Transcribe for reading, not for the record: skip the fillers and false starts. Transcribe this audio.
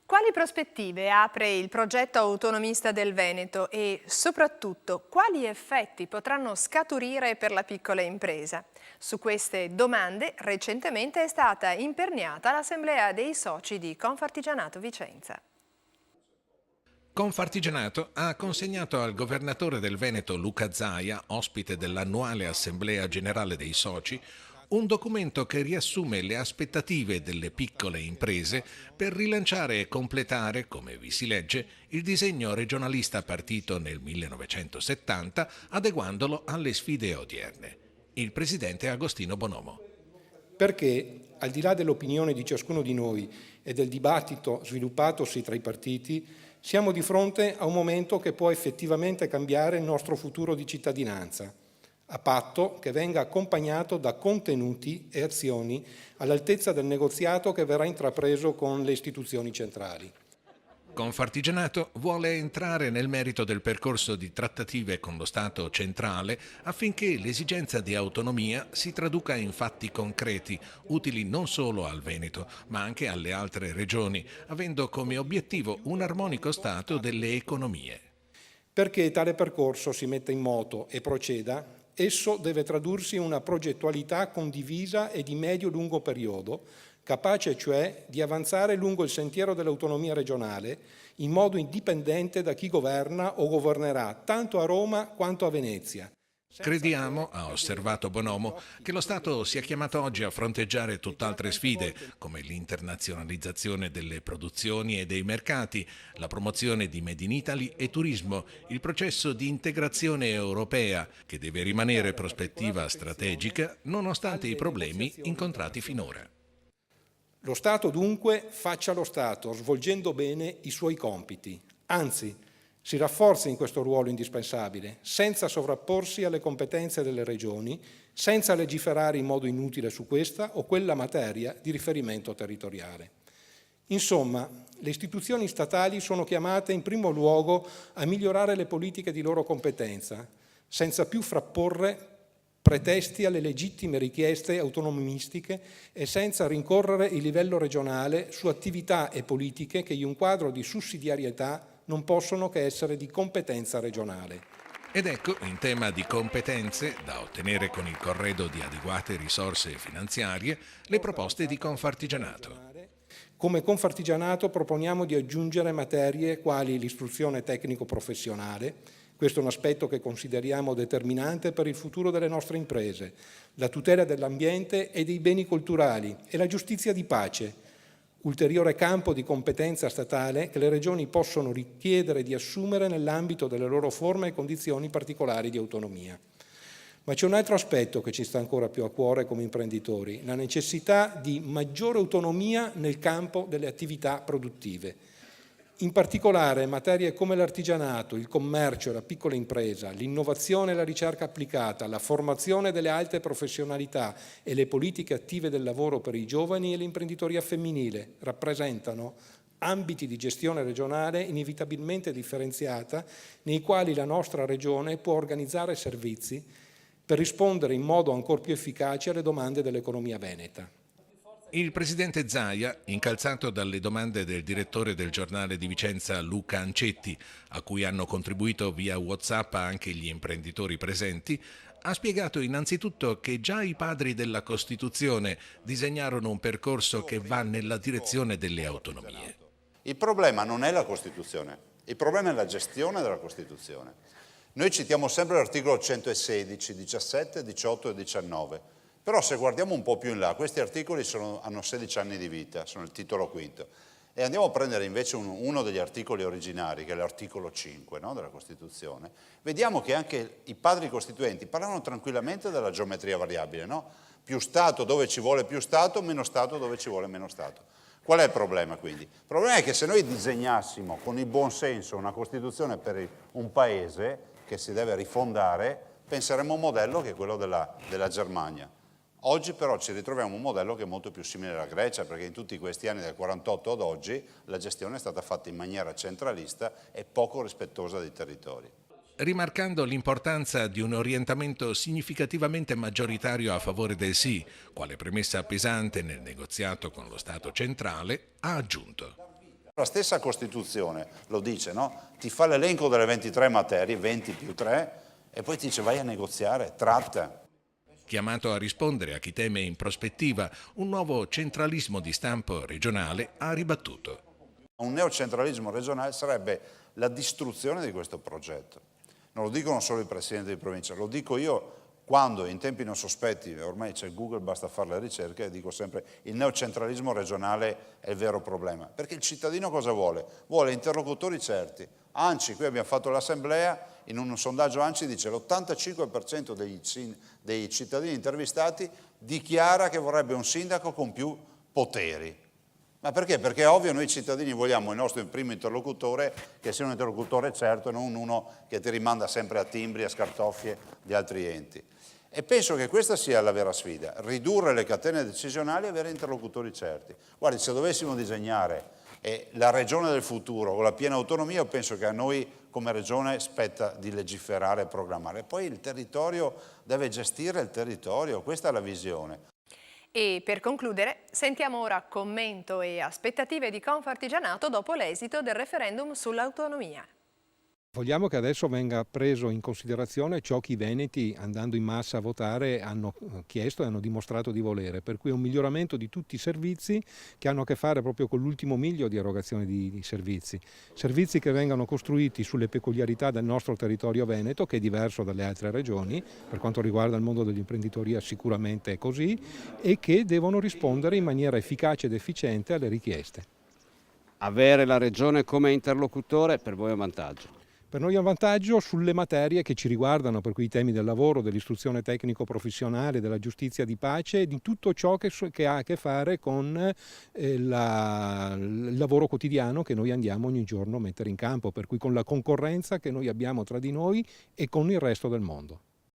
Quali prospettive apre il progetto autonomista del Veneto e, soprattutto, quali effetti potranno scaturire per la piccola impresa? Su queste domande recentemente è stata imperniata l'Assemblea dei soci di Confartigianato Vicenza. Confartigianato ha consegnato al governatore del Veneto Luca Zaia, ospite dell'annuale Assemblea Generale dei Soci, un documento che riassume le aspettative delle piccole imprese per rilanciare e completare, come vi si legge, il disegno regionalista partito nel 1970, adeguandolo alle sfide odierne. Il presidente Agostino Bonomo. Perché, al di là dell'opinione di ciascuno di noi e del dibattito sviluppatosi tra i partiti, siamo di fronte a un momento che può effettivamente cambiare il nostro futuro di cittadinanza, a patto che venga accompagnato da contenuti e azioni all'altezza del negoziato che verrà intrapreso con le istituzioni centrali. Confartigianato vuole entrare nel merito del percorso di trattative con lo Stato centrale affinché l'esigenza di autonomia si traduca in fatti concreti, utili non solo al Veneto, ma anche alle altre regioni, avendo come obiettivo un armonico stato delle economie. Perché tale percorso si metta in moto e proceda, esso deve tradursi in una progettualità condivisa e di medio-lungo periodo, capace cioè di avanzare lungo il sentiero dell'autonomia regionale in modo indipendente da chi governa o governerà tanto a Roma quanto a Venezia. Crediamo, ha osservato Bonomo, che lo Stato sia chiamato oggi a fronteggiare tutt'altre sfide, come l'internazionalizzazione delle produzioni e dei mercati, la promozione di Made in Italy e turismo, il processo di integrazione europea, che deve rimanere prospettiva strategica nonostante i problemi incontrati finora. Lo Stato dunque faccia lo Stato, svolgendo bene i suoi compiti, anzi si rafforzi in questo ruolo indispensabile, senza sovrapporsi alle competenze delle regioni, senza legiferare in modo inutile su questa o quella materia di riferimento territoriale. Insomma, le istituzioni statali sono chiamate in primo luogo a migliorare le politiche di loro competenza, senza più frapporre pretesti alle legittime richieste autonomistiche e senza rincorrere il livello regionale su attività e politiche che in un quadro di sussidiarietà non possono che essere di competenza regionale. Ed ecco, in tema di competenze, da ottenere con il corredo di adeguate risorse finanziarie, le proposte di Confartigianato. Come Confartigianato proponiamo di aggiungere materie quali l'istruzione tecnico-professionale. Questo è un aspetto che consideriamo determinante per il futuro delle nostre imprese, la tutela dell'ambiente e dei beni culturali e la giustizia di pace, ulteriore campo di competenza statale che le regioni possono richiedere di assumere nell'ambito delle loro forme e condizioni particolari di autonomia. Ma c'è un altro aspetto che ci sta ancora più a cuore come imprenditori, la necessità di maggiore autonomia nel campo delle attività produttive. In particolare materie come l'artigianato, il commercio e la piccola impresa, l'innovazione e la ricerca applicata, la formazione delle alte professionalità e le politiche attive del lavoro per i giovani e l'imprenditoria femminile rappresentano ambiti di gestione regionale inevitabilmente differenziata nei quali la nostra regione può organizzare servizi per rispondere in modo ancor più efficace alle domande dell'economia veneta. Il presidente Zaia, incalzato dalle domande del direttore del giornale di Vicenza Luca Ancetti, a cui hanno contribuito via WhatsApp anche gli imprenditori presenti, ha spiegato innanzitutto che già i padri della Costituzione disegnarono un percorso che va nella direzione delle autonomie. Il problema non è la Costituzione, il problema è la gestione della Costituzione. Noi citiamo sempre l'articolo 116, 17, 18 e 19. Però se guardiamo un po' più in là, questi articoli hanno 16 anni di vita, sono il titolo quinto, e andiamo a prendere invece uno degli articoli originari, che è l'articolo 5, no, della Costituzione, vediamo che anche i padri costituenti parlano tranquillamente della geometria variabile, no? Più Stato dove ci vuole più Stato, meno Stato dove ci vuole meno Stato. Qual è il problema quindi? Il problema è che se noi disegnassimo con il buon senso una Costituzione per un paese che si deve rifondare, penseremmo a un modello che è quello della Germania. Oggi però ci ritroviamo un modello che è molto più simile alla Grecia, perché in tutti questi anni dal 48 ad oggi la gestione è stata fatta in maniera centralista e poco rispettosa dei territori. rimarcando l'importanza di un orientamento significativamente maggioritario a favore del sì, quale premessa pesante nel negoziato con lo Stato centrale, ha aggiunto. La stessa Costituzione lo dice, no? Ti fa l'elenco delle 23 materie, 20 più 3, e poi ti dice vai a negoziare, tratta. Chiamato a rispondere a chi teme in prospettiva un nuovo centralismo di stampo regionale, ha ribattuto. Un neocentralismo regionale sarebbe la distruzione di questo progetto. Non lo dicono solo i presidenti di provincia, lo dico io quando in tempi non sospetti, ormai c'è Google, basta fare le ricerche, dico sempre il neocentralismo regionale è il vero problema. Perché il cittadino cosa vuole? Vuole interlocutori certi. ANCI, qui abbiamo fatto l'assemblea, in un sondaggio ANCI dice l'85% dei cittadini intervistati dichiara che vorrebbe un sindaco con più poteri. Ma perché? Perché è ovvio, noi cittadini vogliamo il nostro primo interlocutore che sia un interlocutore certo e non uno che ti rimanda sempre a timbri, a scartoffie di altri enti. E penso che questa sia la vera sfida, ridurre le catene decisionali e avere interlocutori certi. Guardi, se dovessimo disegnare la regione del futuro con la piena autonomia, io penso che a noi come regione spetta di legiferare e programmare. Poi il territorio deve gestire il territorio, questa è la visione. E per concludere, sentiamo ora commento e aspettative di Confartigianato dopo l'esito del referendum sull'autonomia. Vogliamo che adesso venga preso in considerazione ciò che i veneti, andando in massa a votare, hanno chiesto e hanno dimostrato di volere, per cui un miglioramento di tutti i servizi che hanno a che fare proprio con l'ultimo miglio di erogazione di servizi. Servizi che vengano costruiti sulle peculiarità del nostro territorio veneto, che è diverso dalle altre regioni, per quanto riguarda il mondo dell'imprenditoria sicuramente è così, e che devono rispondere in maniera efficace ed efficiente alle richieste. Avere la regione come interlocutore per voi è un vantaggio? Per noi è un vantaggio sulle materie che ci riguardano, per cui i temi del lavoro, dell'istruzione tecnico-professionale, della giustizia di pace, di tutto ciò che ha a che fare con il lavoro quotidiano che noi andiamo ogni giorno a mettere in campo, per cui con la concorrenza che noi abbiamo tra di noi e con il resto del mondo.